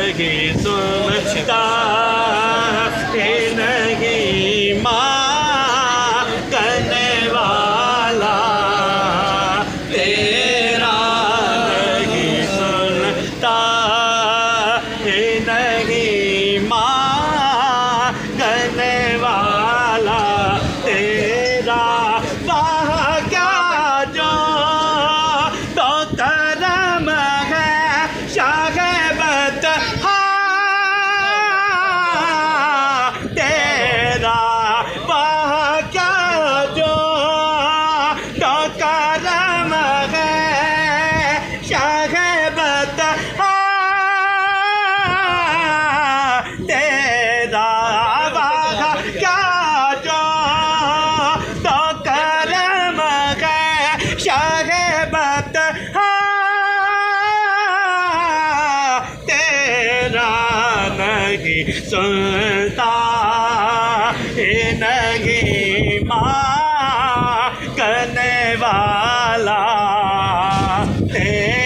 नहीं सुनता ये नहीं माँ करने वाला तेरा नहीं सुनता ये नहीं माँ करने वाला तेरा वाह क्या जो तो करम है शागबत तेरा वाह क्या जो तो करम है शागबत तेरा वाह क्या जो तो करम है शागबत तेरा नहीं सुनता ये नहीं माँ करने वाला तेरा